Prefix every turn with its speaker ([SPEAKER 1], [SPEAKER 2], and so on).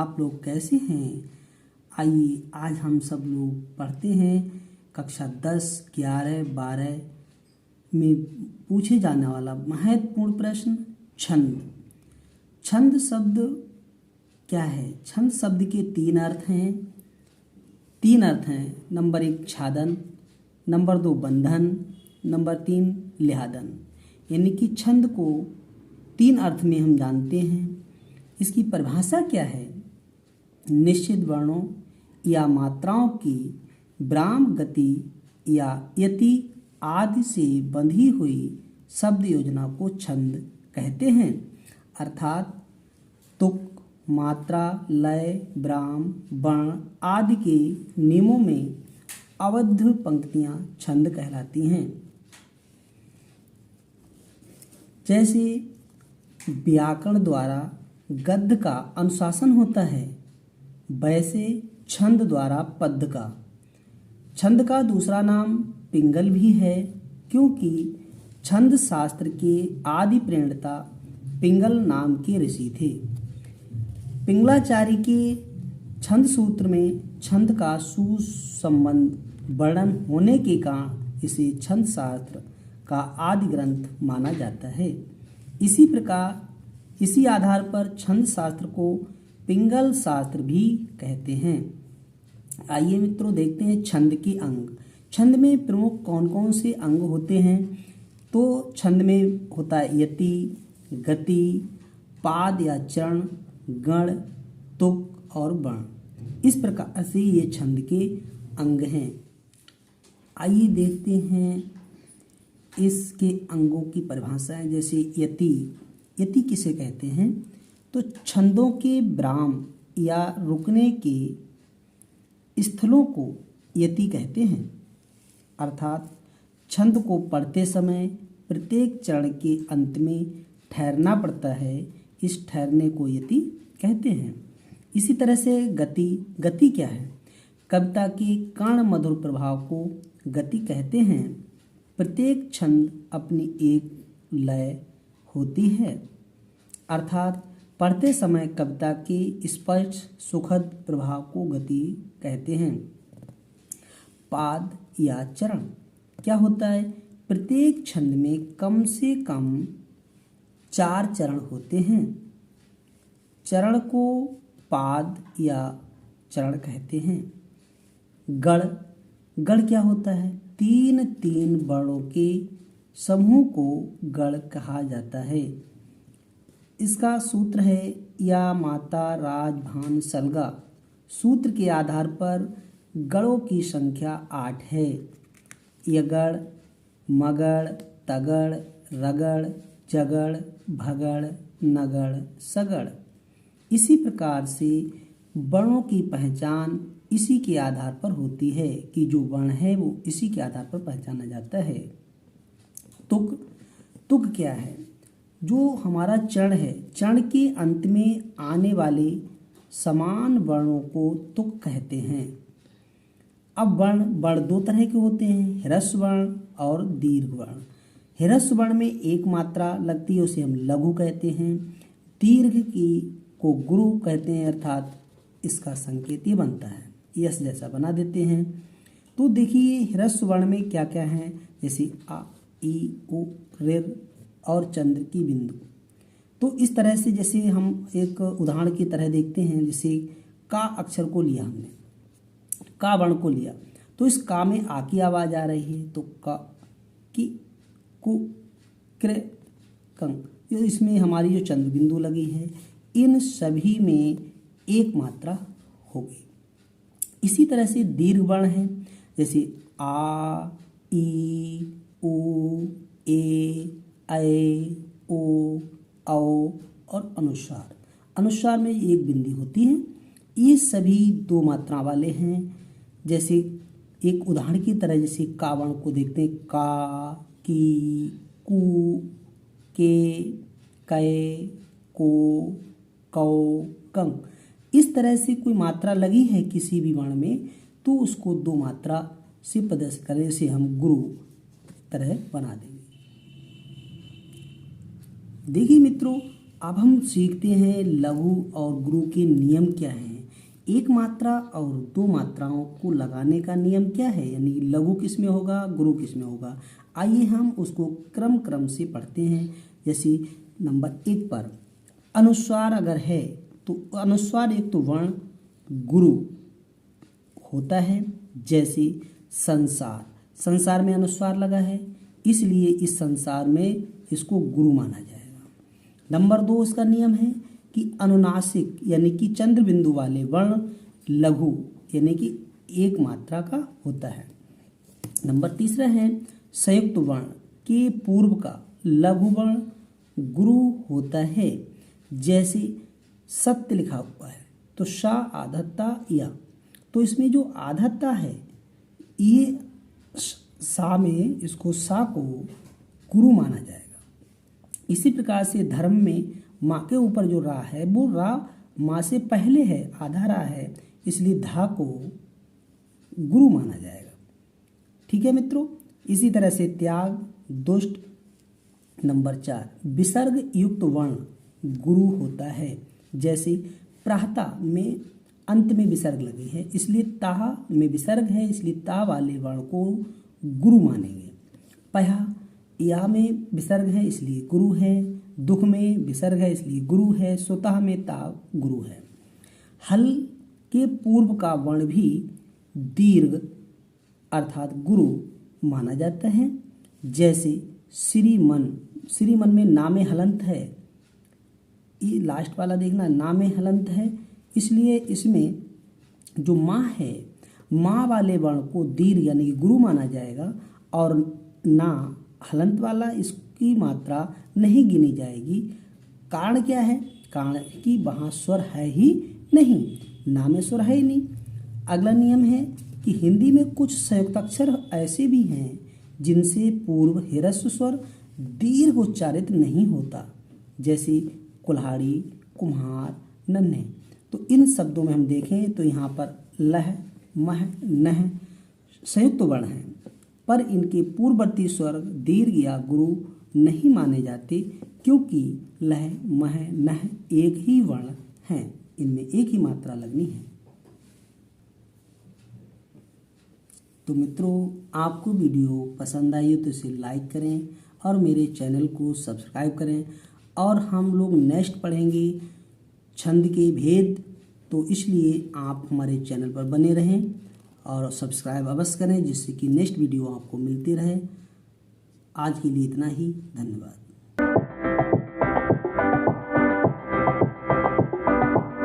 [SPEAKER 1] आप लोग कैसे हैं। आइए आज हम सब लोग पढ़ते हैं कक्षा 10, 11, 12 में पूछे जाने वाला महत्वपूर्ण प्रश्न छंद। छंद शब्द क्या है? छंद शब्द के तीन अर्थ हैं। नंबर 1 छादन, नंबर 2 बंधन, नंबर 3 लिहादन। यानी कि छंद को तीन अर्थ में हम जानते हैं। इसकी परिभाषा क्या है? निश्चित वर्णों या मात्राओं की विराम गति या यति आदि से बंधी हुई शब्द योजना को छंद कहते हैं। अर्थात तुक, मात्रा, लय, विराम, वर्ण आदि के नियमों में आबद्ध पंक्तियां छंद कहलाती हैं। जैसे व्याकरण द्वारा गद्य का अनुशासन होता है, वैसे छंद द्वारा पद्य का। छंद का दूसरा नाम पिंगल भी है, क्योंकि छंद शास्त्र के आदि प्रणेता पिंगल नाम के ऋषि थे। पिंगलाचार्य के छंद सूत्र में छंद का सुसंबद्ध वर्णन होने के कारण इसे छंद शास्त्र का आदि ग्रंथ माना जाता है। इसी प्रकार इसी आधार पर छंद शास्त्र को पिंगल शास्त्र भी कहते हैं। आइए मित्रों देखते हैं छंद के अंग। छंद में प्रमुख कौन कौन से अंग होते हैं? तो छंद में होता है यति, गति, पाद या चरण, गण, तुक और वर्ण। इस प्रकार से ये छंद के अंग हैं। आइए देखते हैं इसके अंगों की परिभाषाएं। जैसे यति किसे कहते हैं? तो छंदों के विराम या रुकने के स्थलों को यति कहते हैं। अर्थात छंद को पढ़ते समय प्रत्येक चरण के अंत में ठहरना पड़ता है। इस ठहरने को यति कहते हैं। इसी तरह से गति क्या है? कविता के कर्ण मधुर प्रभाव को गति कहते हैं। प्रत्येक छंद अपनी एक लय होती है। अर्थात पढ़ते समय कविता के स्पष्ट सुखद प्रभाव को गति कहते हैं। पाद या चरण क्या होता है? प्रत्येक छंद में कम से कम 4 चरण होते हैं। चरण को पाद या चरण कहते हैं। गण क्या होता है? 3 वर्णों के समूह को गण कहा जाता है। इसका सूत्र है या माता राज भान सलगा। सूत्र के आधार पर गणों की संख्या 8 है। यगड़, मगड़, तगड़, रगड़, जगड़, भगड़, नगड़, सगड़। इसी प्रकार से वर्णों की पहचान इसी के आधार पर होती है कि जो वर्ण है वो इसी के आधार पर पहचाना जाता है। तुक क्या है? जो हमारा चरण है, चरण के अंत में आने वाले समान वर्णों को तुक कहते हैं। अब वर्ण 2 तरह के होते हैं, ह्रस्व वर्ण और दीर्घ वर्ण। ह्रस्व वर्ण में एक मात्रा लगती है, उसे हम लघु कहते हैं। दीर्घ की को गुरु कहते हैं, अर्थात इसका संकेत ये बनता है, यस जैसा बना देते हैं। तो देखिए ह्रस्व वर्ण में क्या क्या है? जैसे आ, ई, उ, ऋ और चंद्र की बिंदु। तो इस तरह से जैसे हम एक उदाहरण की तरह देखते हैं, जैसे का अक्षर को लिया हमने, का वर्ण को लिया, तो इस का में आ की आवाज आ रही है, तो का, की, कु, क्र, कंग, जो इसमें हमारी जो चंद्र बिंदु लगी है, इन सभी में एक मात्रा होगी। इसी तरह से दीर्घ वर्ण है, जैसे आ, ई, उ, ए, ऐ, ओ, औ और अनुस्वार। अनुस्वार में एक बिंदी होती है। ये सभी 2 मात्रा वाले हैं। जैसे एक उदाहरण की तरह जैसे का वर्ण को देखते हैं, का, की, कु, के, कै, को, कौ, कंग। इस तरह से कोई मात्रा लगी है किसी भी वर्ण में, तो उसको 2 मात्रा से प्रदर्शित करें, इसे हम गुरु तरह बना देंगे। देखिए मित्रों, अब हम सीखते हैं लघु और गुरु के नियम क्या हैं। एक मात्रा और दो मात्राओं को लगाने का नियम क्या है, यानी लघु किस में होगा, गुरु किस में होगा। आइए हम उसको क्रम से पढ़ते हैं। जैसे नंबर 1 पर अनुस्वार अगर है तो अनुस्वार एक तो वर्ण गुरु होता है। जैसे संसार, संसार में अनुस्वार लगा है, इसलिए इस संसार में इसको गुरु माना जाएगा। नंबर 2 इसका नियम है कि अनुनासिक यानी कि चंद्र बिंदु वाले वर्ण लघु यानी कि एक मात्रा का होता है। नंबर 3 है संयुक्त वर्ण के पूर्व का लघु वर्ण गुरु होता है। जैसे सत्य लिखा हुआ है तो सा आधत्ता या, तो इसमें जो आधत्ता है ये सा में इसको सा को गुरु माना जाएगा। इसी प्रकार से धर्म में माँ के ऊपर जो रा है वो रा माँ से पहले है, आधा रा है, इसलिए धा को गुरु माना जाएगा। ठीक है मित्रों। इसी तरह से त्याग, दुष्ट। नंबर 4 विसर्ग युक्त वर्ण गुरु होता है। जैसे प्राहता में अंत में विसर्ग लगी है, इसलिए ताह में विसर्ग है, इसलिए ता वाले वर्ण को गुरु मानेंगे। पहा या में विसर्ग है इसलिए गुरु है, दुख में विसर्ग है इसलिए गुरु है, स्वतः में ता गुरु है। हल के पूर्व का वर्ण भी दीर्घ अर्थात गुरु माना जाता है। जैसे श्रीमन, श्रीमन में नामे हलंत है, ये लास्ट वाला देखना नामे हलंत है, इसलिए इसमें जो माँ है माँ वाले वर्ण को दीर्घ यानी कि गुरु माना जाएगा और ना हलंत वाला इसकी मात्रा नहीं गिनी जाएगी। कारण क्या है, कारण कि वहाँ स्वर है ही नहीं, ना में स्वर है ही नहीं। अगला नियम है कि हिंदी में कुछ संयुक्ताक्षर ऐसे भी हैं जिनसे पूर्व ह्रस्व स्वर दीर्घ उच्चारित नहीं होता। जैसे कुल्हाड़ी, कुम्हार, नन्हे। तो इन शब्दों में हम देखें तो यहाँ पर लह, मह, नह संयुक्त वर्ण हैं, पर इनके पूर्ववर्ती स्वर दीर्घ या गुरु नहीं माने जाते क्योंकि लह, मह, नह एक ही वर्ण हैं, इनमें एक ही मात्रा लगनी है। तो मित्रों, आपको वीडियो पसंद आई हो तो इसे लाइक करें और मेरे चैनल को सब्सक्राइब करें। और हम लोग नेक्स्ट पढ़ेंगे छंद के भेद, तो इसलिए आप हमारे चैनल पर बने रहें और सब्सक्राइब अवश्य करें जिससे कि नेक्स्ट वीडियो आपको मिलती रहे। आज के लिए इतना ही, धन्यवाद।